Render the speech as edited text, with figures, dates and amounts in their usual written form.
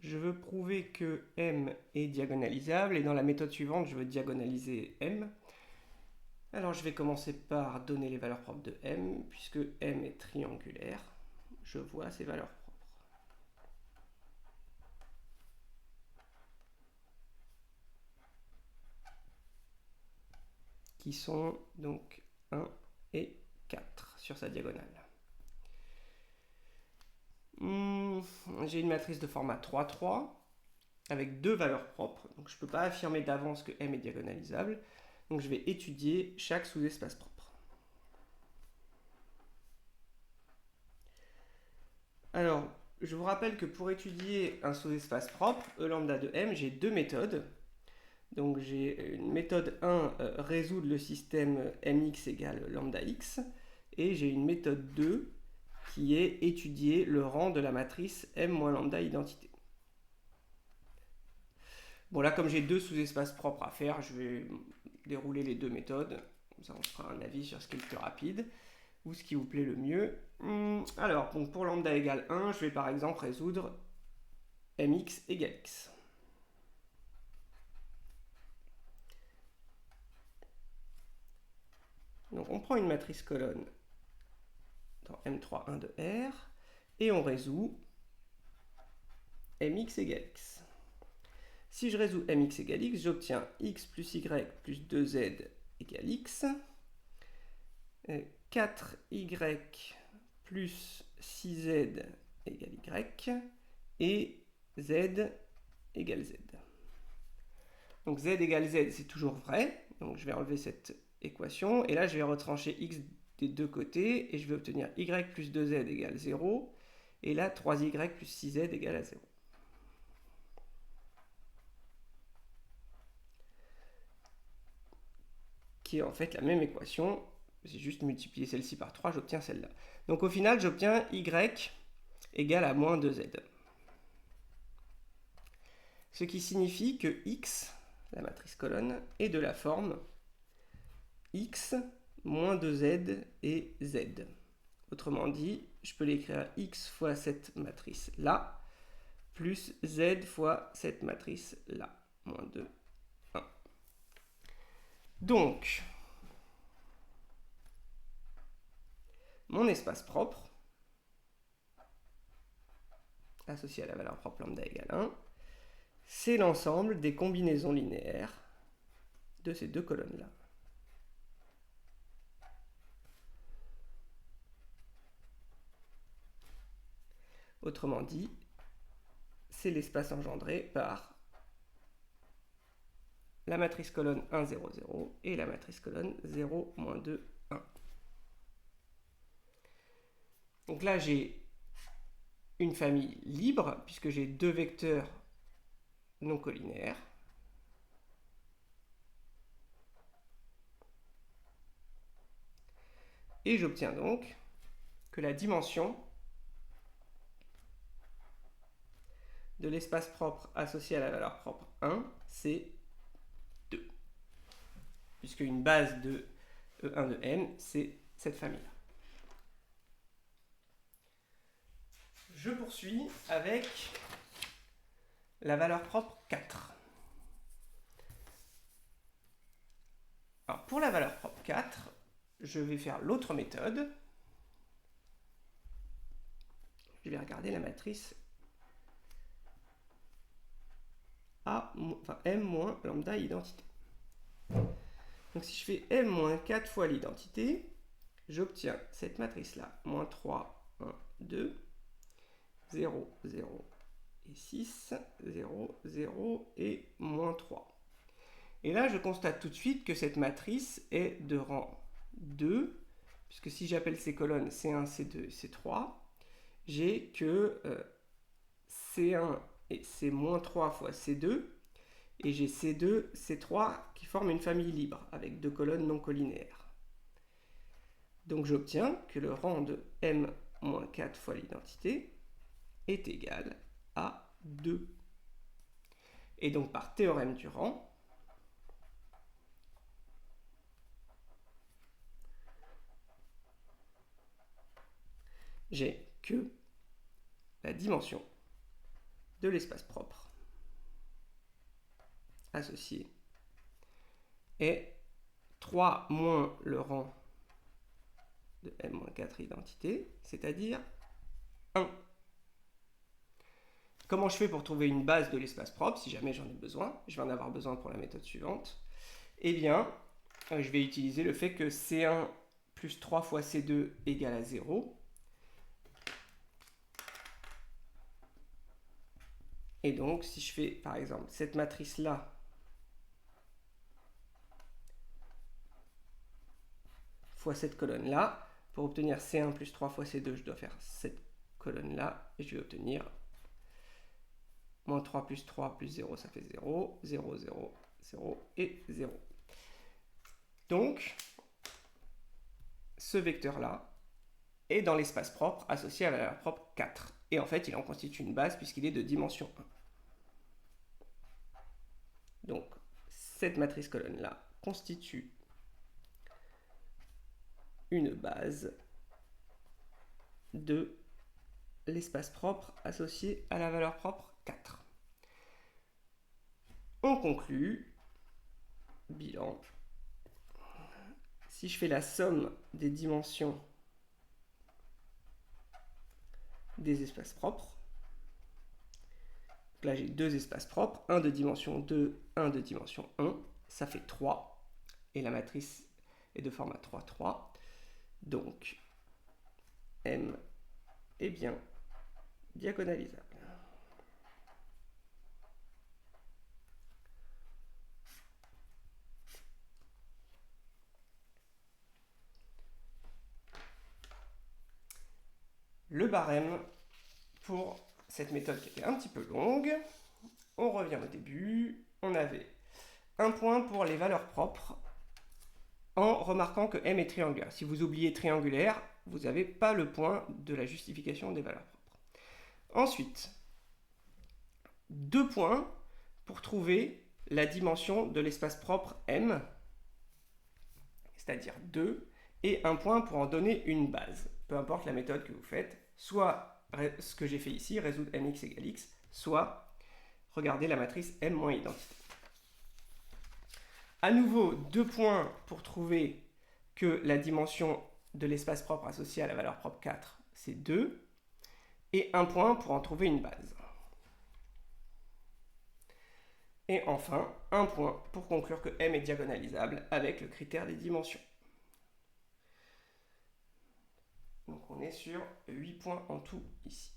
je veux prouver que M est diagonalisable et dans la méthode suivante, je veux diagonaliser M. Alors je vais commencer par donner les valeurs propres de M, puisque M est triangulaire. Je vois ses valeurs propres. Qui sont donc 1 et 4 sur sa diagonale. J'ai une matrice de format 3-3 avec deux valeurs propres. Donc je ne peux pas affirmer d'avance que M est diagonalisable. Donc je vais étudier chaque sous-espace propre. Alors, je vous rappelle que pour étudier un sous-espace propre, E lambda de M, j'ai deux méthodes. Donc j'ai une méthode 1, résoudre le système mx égale lambda x. Et j'ai une méthode 2, qui est étudier le rang de la matrice M moins lambda identité. Bon, là, comme j'ai deux sous-espaces propres à faire, je vais dérouler les deux méthodes. Comme ça, on fera un avis sur ce qui est le plus rapide ou ce qui vous plaît le mieux. Alors, donc pour lambda égale 1, je vais par exemple résoudre mx égale x. Donc, on prend une matrice colonne dans M3, 1 de R et on résout mx égale x. Si je résous mx égale x, j'obtiens x plus y plus 2z égale x. 4y plus 6z égale y. Et z égale z. Donc z égale z, c'est toujours vrai. Donc je vais enlever cette équation. Et là, je vais retrancher x des deux côtés. Et je vais obtenir y plus 2z égale 0. Et là, 3y plus 6z égale à 0. Qui est en fait la même équation. J'ai juste multiplié celle-ci par 3, j'obtiens celle-là. Donc au final, j'obtiens y égale à moins 2z. Ce qui signifie que x, la matrice colonne, est de la forme x moins 2z et z. Autrement dit, je peux l'écrire x fois cette matrice-là, plus z fois cette matrice-là, moins 2, 1. Donc, mon espace propre, associé à la valeur propre lambda égale 1, c'est l'ensemble des combinaisons linéaires de ces deux colonnes-là. Autrement dit, c'est l'espace engendré par la matrice colonne 1, 0, 0 et la matrice colonne 0, moins 2, 1. Donc là, j'ai une famille libre, puisque j'ai deux vecteurs non collinaires. Et j'obtiens donc que la dimension de l'espace propre associé à la valeur propre 1, c'est 2. Puisque une base de E1 de M, c'est cette famille-là. Je poursuis avec la valeur propre 4. Alors pour la valeur propre 4, je vais faire l'autre méthode. Je vais regarder la matrice M moins lambda identité. Donc si je fais M moins 4 fois l'identité, j'obtiens cette matrice-là, moins 3, 1, 2, 0, 0 et 6, 0, 0 et moins 3. Et là, je constate tout de suite que cette matrice est de rang 2, puisque si j'appelle ces colonnes C1, C2, C3, j'ai que C1 et C-3 fois C2, et j'ai C2, C3 qui forment une famille libre, avec deux colonnes non collinaires. Donc j'obtiens que le rang de M-4 fois l'identité est égal à 2. Et donc par théorème du rang, j'ai que la dimension de l'espace propre associé est 3 moins le rang de m-4 identité, c'est-à-dire 1. Comment je fais pour trouver une base de l'espace propre, si jamais j'en ai besoin? Je vais en avoir besoin pour la méthode suivante. Eh bien, je vais utiliser le fait que C1 plus 3 fois C2 égale à 0. Et donc, si je fais, par exemple, cette matrice-là fois cette colonne-là, pour obtenir C1 plus 3 fois C2, je dois faire cette colonne-là, et je vais obtenir moins 3 plus 3 plus 0, ça fait 0, 0, 0, 0 et 0. Donc, ce vecteur-là est dans l'espace propre associé à la valeur propre 4. Et en fait, il en constitue une base puisqu'il est de dimension 1. Donc, cette matrice colonne-là constitue une base de l'espace propre associé à la valeur propre 4. On conclut, bilan, si je fais la somme des dimensions des espaces propres, là j'ai deux espaces propres, un de dimension 2, un de dimension 1, ça fait 3, et la matrice est de format 3, 3, donc M est bien diagonalisable. Le barème pour cette méthode qui était un petit peu longue, on revient au début, on avait un point pour les valeurs propres en remarquant que M est triangulaire. Si vous oubliez triangulaire, vous n'avez pas le point de la justification des valeurs propres. Ensuite, 2 points pour trouver la dimension de l'espace propre M, c'est-à-dire 2, et un point pour en donner une base. Peu importe la méthode que vous faites, soit ce que j'ai fait ici, résoudre mx égale x, soit regarder la matrice M moins identité. À nouveau, 2 points pour trouver que la dimension de l'espace propre associé à la valeur propre 4, c'est 2, et un point pour en trouver une base. Et enfin, un point pour conclure que M est diagonalisable avec le critère des dimensions. Donc on est sur 8 points en tout ici.